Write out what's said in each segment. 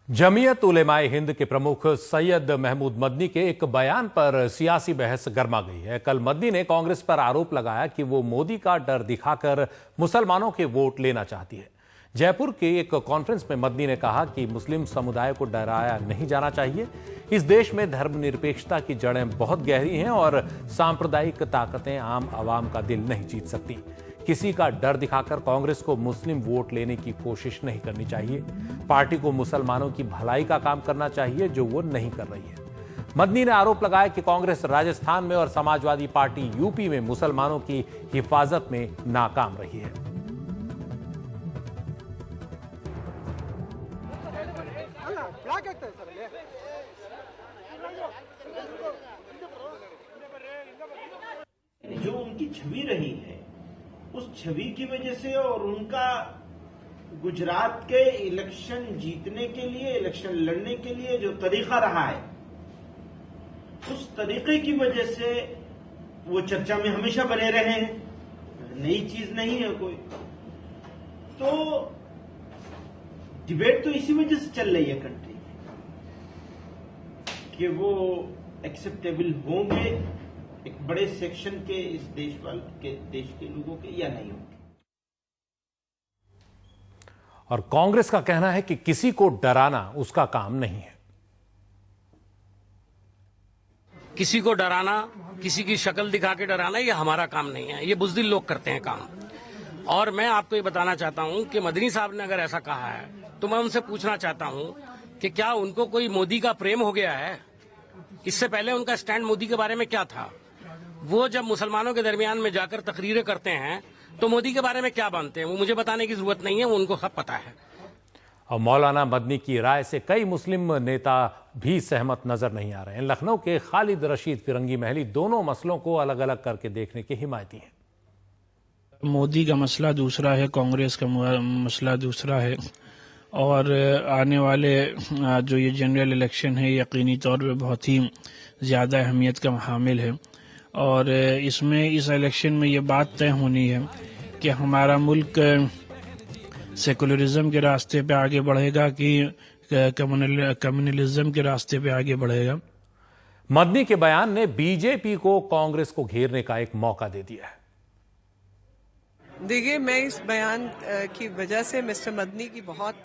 जमीयत उलेमाए हिंद के प्रमुख सैयद महमूद मदनी के एक बयान पर सियासी बहस गर्मा गई है। कल मदनी ने कांग्रेस पर आरोप लगाया कि वो मोदी का डर दिखाकर मुसलमानों के वोट लेना चाहती है। जयपुर के एक कॉन्फ्रेंस में मदनी ने कहा कि मुस्लिम समुदाय को डराया नहीं जाना चाहिए। इस देश में धर्मनिरपेक्षता की जड़ें बहुत गहरी हैं और सांप्रदायिक ताकतें आम आवाम का दिल नहीं जीत सकती। किसी का डर दिखाकर कांग्रेस को मुस्लिम वोट लेने की कोशिश नहीं करनी चाहिए। पार्टी को मुसलमानों की भलाई का काम करना चाहिए, जो वो नहीं कर रही है। मदनी ने आरोप लगाया कि कांग्रेस राजस्थान में और समाजवादी पार्टी यूपी में मुसलमानों की हिफाजत में नाकाम रही है। जो उनकी छवि रही है, उस छवि की वजह से और उनका गुजरात के इलेक्शन जीतने के लिए, इलेक्शन लड़ने के लिए जो तरीका रहा है, उस तरीके की वजह से वो चर्चा में हमेशा बने रहे हैं। नई चीज नहीं है कोई। तो डिबेट तो इसी वजह से चल रही है कंट्री में कि वो एक्सेप्टेबल होंगे एक बड़े सेक्शन के इस देश के लोगों के या नहीं होंगे। और कांग्रेस का कहना है कि किसी को डराना उसका काम नहीं है। किसी को डराना, किसी की शक्ल दिखा के डराना, ये हमारा काम नहीं है। ये बुज़दिल लोग करते हैं काम। और मैं आपको ये बताना चाहता हूं कि मदनी साहब ने अगर ऐसा कहा है तो मैं उनसे पूछना चाहता हूं कि क्या उनको कोई मोदी का प्रेम हो गया है? इससे पहले उनका स्टैंड मोदी के बारे में क्या था? वो जब मुसलमानों के दरमियान में जाकर तकरीरें करते हैं तो मोदी के बारे में क्या मानते हैं, वो मुझे बताने की जरूरत नहीं है, वो उनको सब पता है। और मौलाना मदनी की राय से कई मुस्लिम नेता भी सहमत नजर नहीं आ रहे हैं। लखनऊ के खालिद रशीद फिरंगी महली दोनों मसलों को अलग अलग करके देखने के हिमायती हैं। मोदी का मसला दूसरा है, कांग्रेस का मसला दूसरा है, और आने वाले जो ये जनरल इलेक्शन है यकीनी तौर पे बहुत ही ज़्यादा अहमियत का हामिल है। और इसमें इस इलेक्शन में ये बात तय होनी है कि हमारा मुल्क सेकुलरिज्म के रास्ते पे आगे बढ़ेगा कि कम्युनलिज्म के रास्ते पे आगे बढ़ेगा। मदनी के बयान ने बीजेपी को कांग्रेस को घेरने का एक मौका दे दिया है। देखिए, मैं इस बयान की वजह से मिस्टर मदनी की बहुत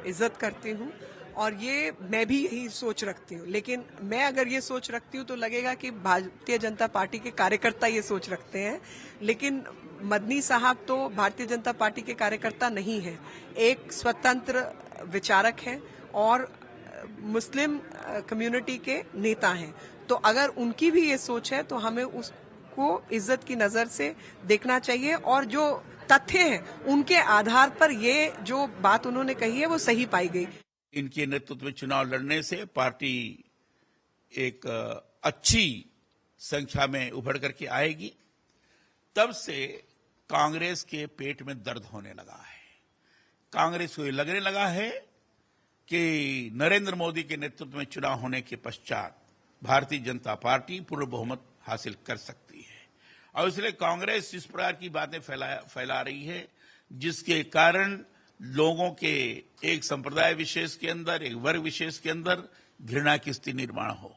इज्जत करती हूँ और ये मैं भी यही सोच रखती हूँ। लेकिन मैं अगर ये सोच रखती हूँ तो लगेगा कि भारतीय जनता पार्टी के कार्यकर्ता ये सोच रखते हैं। लेकिन मदनी साहब तो भारतीय जनता पार्टी के कार्यकर्ता नहीं है, एक स्वतंत्र विचारक हैं और मुस्लिम कम्युनिटी के नेता हैं। तो अगर उनकी भी ये सोच है तो हमें को इज्जत की नजर से देखना चाहिए और जो तथ्य हैं उनके आधार पर ये जो बात उन्होंने कही है वो सही पाई गई। इनके नेतृत्व में चुनाव लड़ने से पार्टी एक अच्छी संख्या में उभर करके आएगी। तब से कांग्रेस के पेट में दर्द होने लगा है। कांग्रेस को ये लगने लगा है कि नरेंद्र मोदी के नेतृत्व में चुनाव होने के पश्चात भारतीय जनता पार्टी पूर्ण बहुमत हासिल कर सकती है और इसलिए कांग्रेस इस प्रकार की बातें फैला रही है जिसके कारण लोगों के एक संप्रदाय विशेष के अंदर, एक वर्ग विशेष के अंदर घृणा की स्थिति निर्माण हो।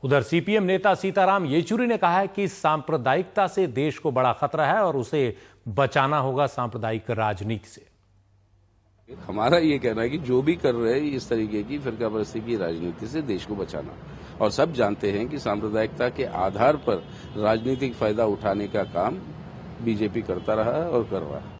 उधर सीपीएम नेता सीताराम येचुरी ने कहा है कि सांप्रदायिकता से देश को बड़ा खतरा है और उसे बचाना होगा सांप्रदायिक राजनीति से। हमारा ये कहना है कि जो भी कर रहे हैं इस तरीके की फिरकापरस्ती की राजनीति से देश को बचाना, और सब जानते हैं कि सांप्रदायिकता के आधार पर राजनीतिक फायदा उठाने का काम बीजेपी करता रहा है और कर रहा है।